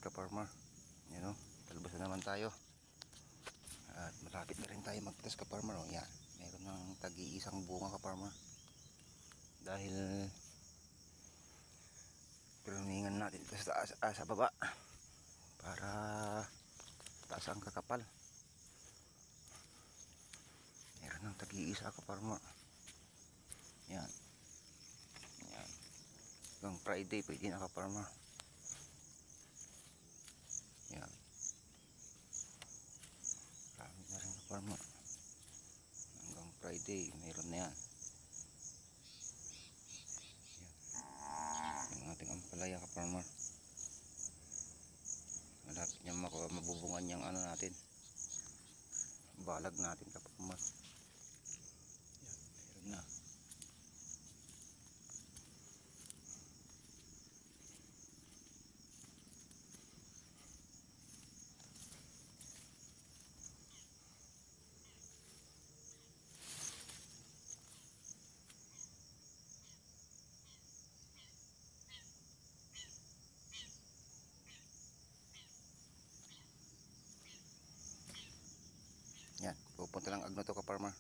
ka-farmer. Yan o, talbos na naman tayo. At malapit na rin tayo magtas ka-farmer. O yan, meron ng tagi-isang bunga ka-farmer. Dahil pinuningan natin ito sa taas, sa baba, para taas ang kakapal. Meron ng tagi-isa ka-farmer. Yan. Yan. Hanggang Friday pwede na ka-farmer. Yan. Marami na rin ka-farmer. Hanggang Friday meron na yan. Yan. Yung ating ampalaya ka-farmer. Malapit niya mabubungan yung ano natin, balag natin ka-farmer. Yan. Meron na. Yan, pupunta lang agno to ka-farmer.